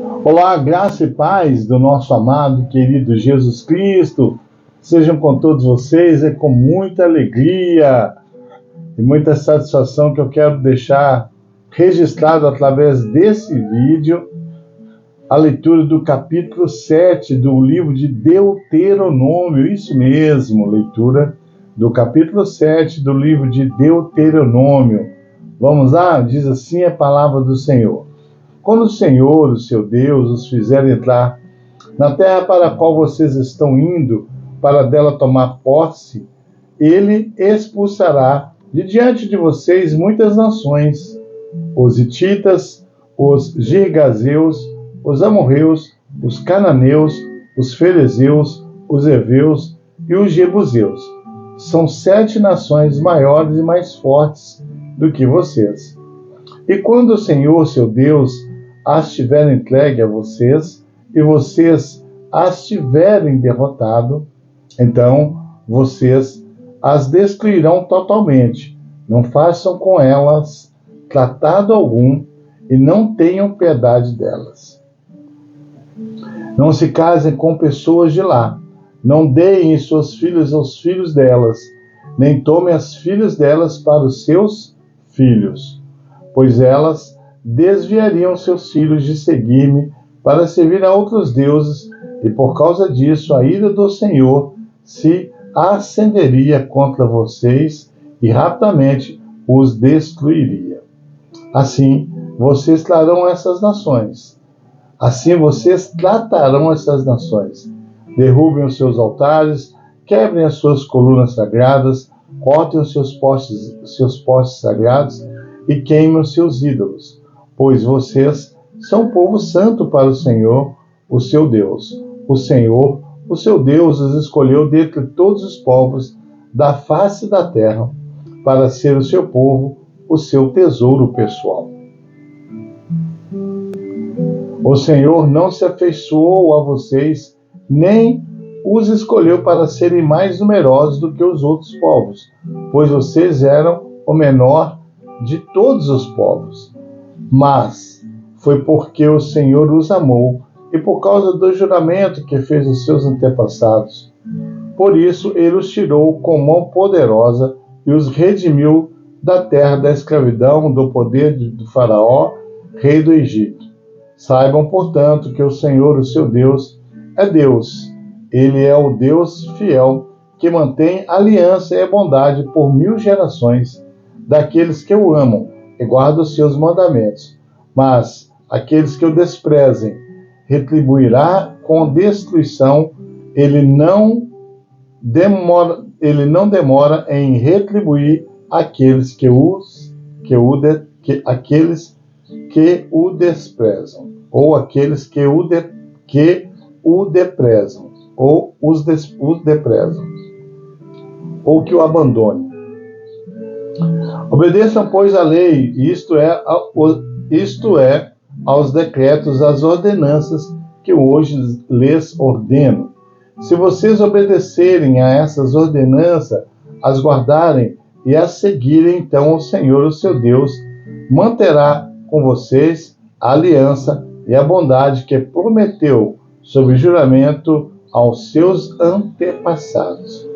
Olá, graça e paz do nosso amado e querido Jesus Cristo. Sejam com todos vocês, é com muita alegria e muita satisfação que eu quero deixar registrado através desse vídeo a leitura do capítulo 7 do livro de Deuteronômio. Isso mesmo, leitura do capítulo 7 do livro de Deuteronômio. Vamos lá? Diz assim a palavra do Senhor. Quando o Senhor, o seu Deus, os fizer entrar na terra para a qual vocês estão indo, para dela tomar posse, ele expulsará de diante de vocês muitas nações, os hititas, os girgazeus, os amorreus, os cananeus, os ferezeus, os heveus e os jebuseus. São 7 nações maiores e mais fortes do que vocês. E quando o Senhor, seu Deus, as tiver entregue a vocês, e vocês as tiverem derrotado, então vocês as destruirão totalmente. Não façam com elas tratado algum e não tenham piedade delas. Não se casem com pessoas de lá. Não deem suas filhas aos filhos delas, nem tomem as filhas delas para os seus filhos, pois elas desviariam seus filhos de seguir-me para servir a outros deuses, e por causa disso a ira do Senhor se acenderia contra vocês e rapidamente os destruiria. Assim vocês tratarão essas nações. Derrubem os seus altares, quebrem as suas colunas sagradas, cortem os seus postes sagrados e queimem os seus ídolos, pois vocês são povo santo para o Senhor, o seu Deus. O Senhor, o seu Deus, os escolheu dentre todos os povos da face da terra para ser o seu povo, o seu tesouro pessoal. O Senhor não se afeiçoou a vocês, nem os escolheu para serem mais numerosos do que os outros povos, pois vocês eram o menor de todos os povos. Mas foi porque o Senhor os amou e por causa do juramento que fez aos seus antepassados. Por isso ele os tirou com mão poderosa e os redimiu da terra da escravidão, do poder do Faraó, rei do Egito. Saibam, portanto, que o Senhor, o seu Deus, é Deus. Ele é o Deus fiel, que mantém aliança e bondade por 1000 gerações daqueles que o amam e guardam os seus mandamentos. Mas aqueles que o desprezem, retribuirá com destruição. Ele não demora em retribuir aqueles que o desprezam, ou aqueles que o deprezam, ou os deprezam, ou que o abandone. Obedeçam, pois, a lei, isto é, aos decretos, às ordenanças que hoje lhes ordeno. Se vocês obedecerem a essas ordenanças, as guardarem e as seguirem, então o Senhor, o seu Deus, manterá com vocês a aliança e a bondade que prometeu sob juramento aos seus antepassados.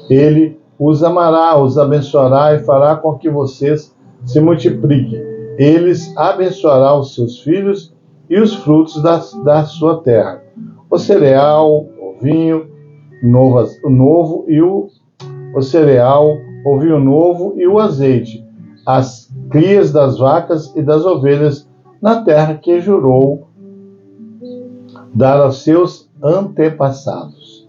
Ele os amará, os abençoará e fará com que vocês se multipliquem. Eles abençoará os seus filhos e os frutos da sua terra, o cereal, o vinho novo e o azeite, as crias das vacas e das ovelhas na terra que jurou dar aos seus antepassados.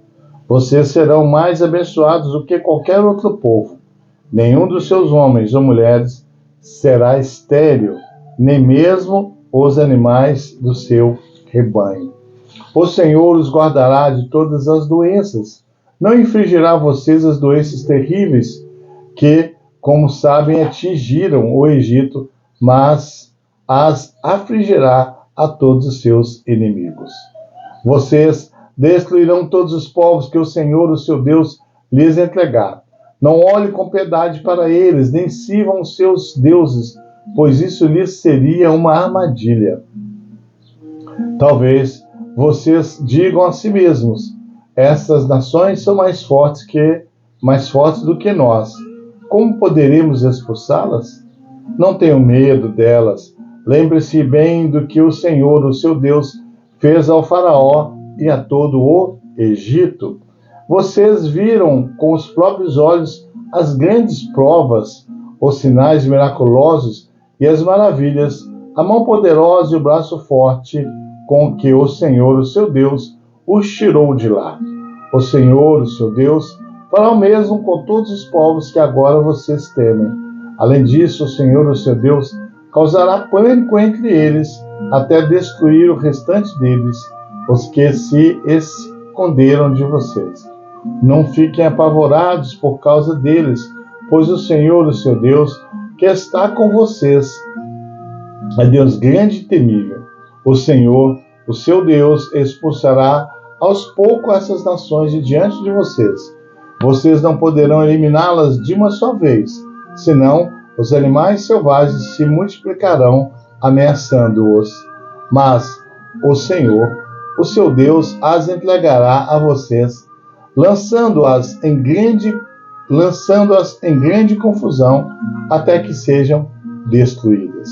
Vocês serão mais abençoados do que qualquer outro povo. Nenhum dos seus homens ou mulheres será estéril, nem mesmo os animais do seu rebanho. O Senhor os guardará de todas as doenças. Não infligirá a vocês as doenças terríveis que, como sabem, atingiram o Egito, mas as afligirá a todos os seus inimigos. Vocês destruirão todos os povos que o Senhor, o seu Deus, lhes entregar. Não olhem com piedade para eles, nem sirvam os seus deuses, pois isso lhes seria uma armadilha. Talvez vocês digam a si mesmos: essas nações são mais fortes do que nós. Como poderemos expulsá-las? Não tenham medo delas. Lembre-se bem do que o Senhor, o seu Deus, fez ao Faraó e a todo o Egito. Vocês viram com os próprios olhos as grandes provas, os sinais miraculosos e as maravilhas, a mão poderosa e o braço forte com que o Senhor, o seu Deus, os tirou de lá. O Senhor, o seu Deus, fará o mesmo com todos os povos que agora vocês temem. Além disso, o Senhor, o seu Deus, causará pânico entre eles, até destruir o restante deles, os que se esconderam de vocês. Não fiquem apavorados por causa deles, pois o Senhor, o seu Deus, que está com vocês, é Deus grande e temível. O Senhor, o seu Deus, expulsará aos poucos essas nações de diante de vocês. Vocês não poderão eliminá-las de uma só vez, senão os animais selvagens se multiplicarão, ameaçando-os. Mas o Senhor, o seu Deus, as entregará a vocês, lançando-as em grande confusão, até que sejam destruídas.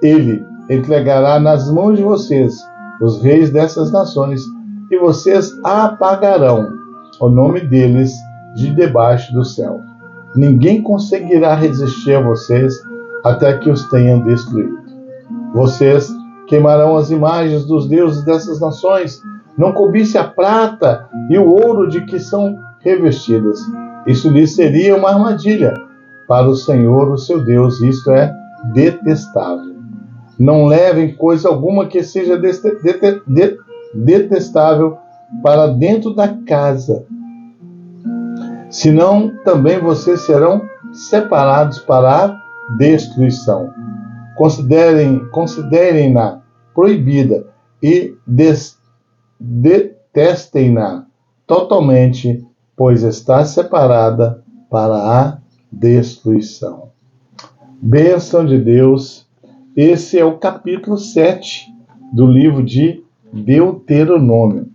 Ele entregará nas mãos de vocês os reis dessas nações, e vocês apagarão o nome deles de debaixo do céu. Ninguém conseguirá resistir a vocês até que os tenham destruído. Vocês queimarão as imagens dos deuses dessas nações. Não cobice a prata e o ouro de que são revestidas. Isso lhes seria uma armadilha. Para o Senhor, o seu Deus, isto é detestável. Não levem coisa alguma que seja detestável para dentro da casa, senão também vocês serão separados para a destruição. Considerem-na proibida e detestem-na totalmente, pois está separada para a destruição. Bênção de Deus. Esse é o capítulo 7 do livro de Deuteronômio.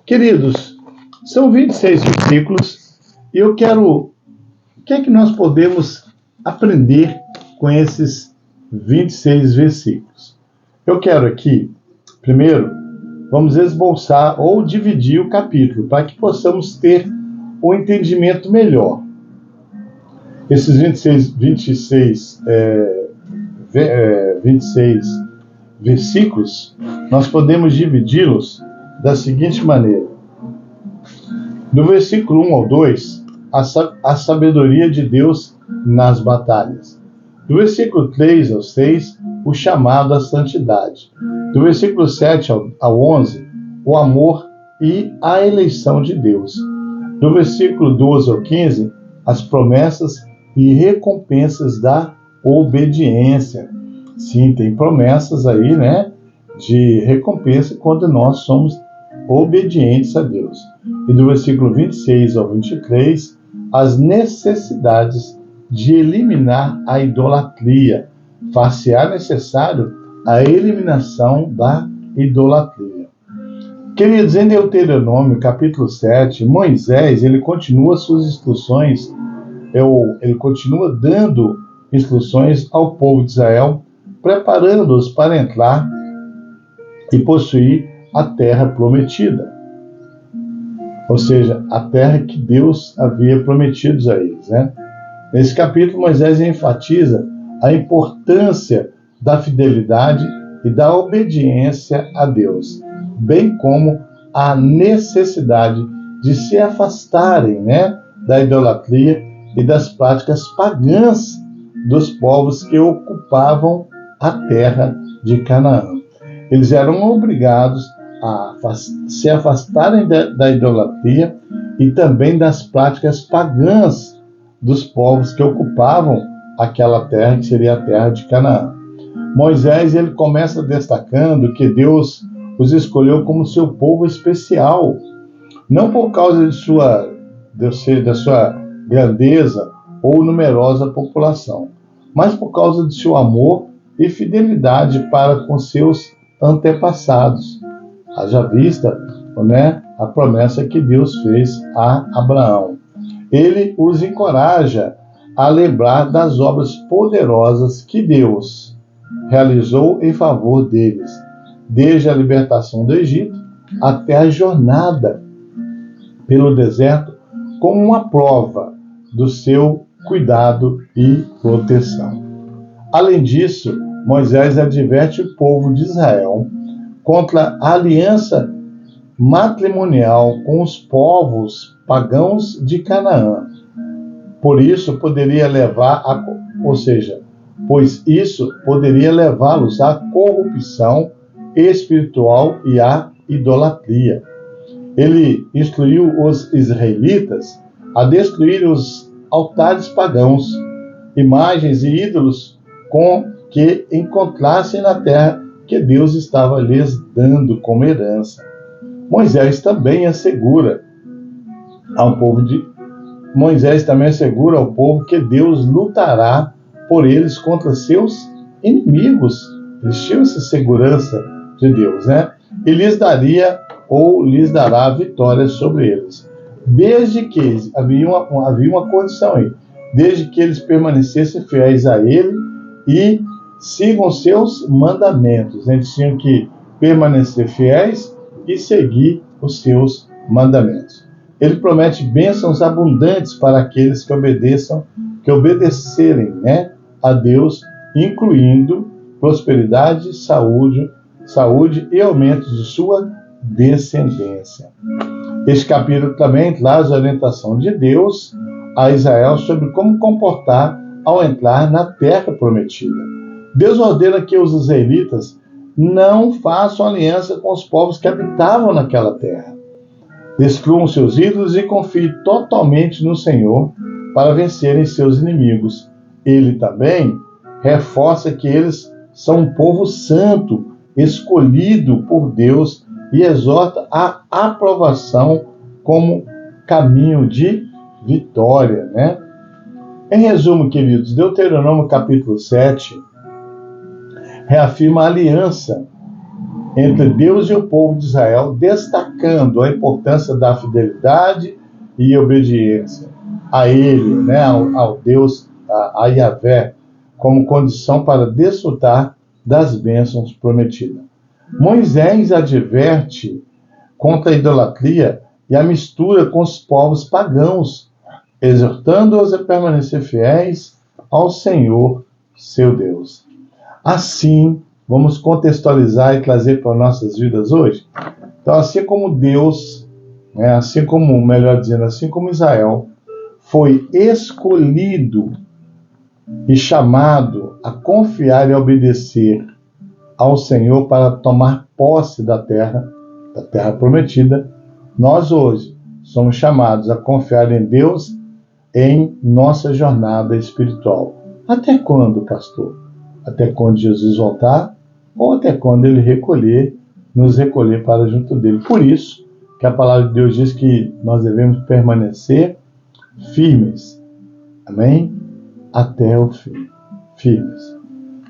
Queridos, são 26 versículos e o que é que nós podemos aprender com esses 26 versículos? Eu quero aqui, primeiro, vamos esboçar ou dividir o capítulo para que possamos ter um entendimento melhor. Esses 26 versículos, nós podemos dividi-los da seguinte maneira. Do versículo 1 ao 2, a sabedoria de Deus nas batalhas. Do versículo 3 ao 6, o chamado à santidade. Do versículo 7 ao 11, o amor e a eleição de Deus. Do versículo 12 ao 15, as promessas e recompensas da obediência. Sim, tem promessas aí, né, de recompensa quando nós somos obedientes a Deus. E do versículo 26 ao 23, as necessidades de eliminar a idolatria, far-se-á necessário a eliminação da idolatria. Queridos, em Deuteronômio, capítulo 7, Moisés, ele continua suas instruções, ele continua dando instruções ao povo de Israel, preparando-os para entrar e possuir a terra prometida. Ou seja, a terra que Deus havia prometido a eles, né? Nesse capítulo, Moisés enfatiza a importância da fidelidade e da obediência a Deus, bem como a necessidade de se afastarem, né, da idolatria e das práticas pagãs dos povos que ocupavam a terra de Canaã. Eles eram obrigados a se afastarem da idolatria e também das práticas pagãs dos povos que ocupavam aquela terra, que seria a terra de Canaã. Moisés, ele começa destacando que Deus os escolheu como seu povo especial, não por causa da sua grandeza ou numerosa população, mas por causa de seu amor e fidelidade para com seus antepassados. Haja vista, né, a promessa que Deus fez a Abraão. Ele os encoraja a lembrar das obras poderosas que Deus realizou em favor deles, desde a libertação do Egito até a jornada pelo deserto, como uma prova do seu cuidado e proteção. Além disso, Moisés adverte o povo de Israel contra a aliança matrimonial com os povos pagãos de Canaã. Pois isso poderia levá-los à corrupção espiritual e à idolatria. Ele instruiu os israelitas a destruir os altares pagãos, imagens e ídolos com que encontrassem na terra que Deus estava lhes dando como herança. Moisés também assegura ao povo que Deus lutará por eles contra seus inimigos. Eles tinham essa segurança de Deus, né? E lhes dará vitória sobre eles. Desde que havia uma condição aí, desde que eles permanecessem fiéis a Ele e sigam seus mandamentos. Eles tinham que permanecer fiéis e seguir os seus mandamentos. Ele promete bênçãos abundantes para aqueles que obedecerem, né, a Deus, incluindo prosperidade, saúde e aumento de sua descendência. Este capítulo também traz a orientação de Deus a Israel sobre como comportar ao entrar na terra prometida. Deus ordena que os israelitas não façam aliança com os povos que habitavam naquela terra. Destruam seus ídolos e confiem totalmente no Senhor para vencerem seus inimigos. Ele também reforça que eles são um povo santo, escolhido por Deus, e exorta a aprovação como caminho de vitória, né? Em resumo, queridos, Deuteronômio capítulo 7 reafirma a aliança entre Deus e o povo de Israel, destacando a importância da fidelidade e obediência a Ele, né, ao Deus, a Yahvé, como condição para desfrutar das bênçãos prometidas. Moisés adverte contra a idolatria e a mistura com os povos pagãos, exortando-os a permanecer fiéis ao Senhor, seu Deus. Assim, vamos contextualizar e trazer para nossas vidas hoje. Então, assim como Deus, né, assim como Israel, foi escolhido e chamado a confiar e obedecer ao Senhor para tomar posse da terra prometida, nós hoje somos chamados a confiar em Deus em nossa jornada espiritual. Até quando, pastor? Até quando Jesus voltar ou até quando Ele nos recolher para junto dele. Por isso que a palavra de Deus diz que nós devemos permanecer firmes. Amém? Até o fim. Firmes.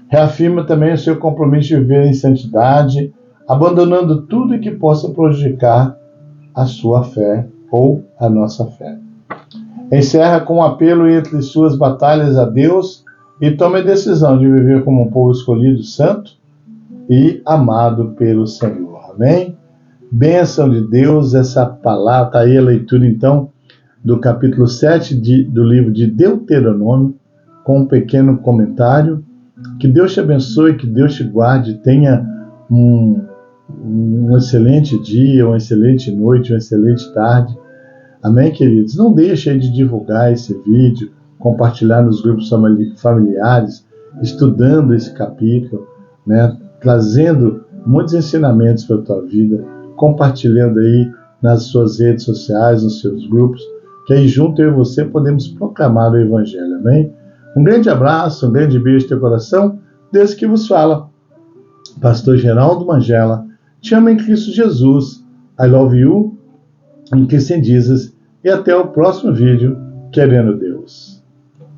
Reafirma também o seu compromisso de viver em santidade, abandonando tudo que possa prejudicar a sua fé ou a nossa fé. Encerra com um apelo entre suas batalhas a Deus e tome a decisão de viver como um povo escolhido, santo e amado pelo Senhor. Amém? Bênção de Deus, essa palavra, está aí a leitura então do capítulo 7 do livro de Deuteronômio, com um pequeno comentário. Que Deus te abençoe, que Deus te guarde, tenha um excelente dia, uma excelente noite, uma excelente tarde. Amém, queridos? Não deixe de divulgar esse vídeo, compartilhar nos grupos familiares, estudando esse capítulo, né? Trazendo muitos ensinamentos para a tua vida, compartilhando aí nas suas redes sociais, nos seus grupos, que aí junto eu e você podemos proclamar o Evangelho. Amém? Um grande abraço, um grande beijo no teu coração. Deus que vos fala. Pastor Geraldo Mangela. Te amo em Cristo Jesus. I love you. In Christ Jesus. E até o próximo vídeo, querendo Deus.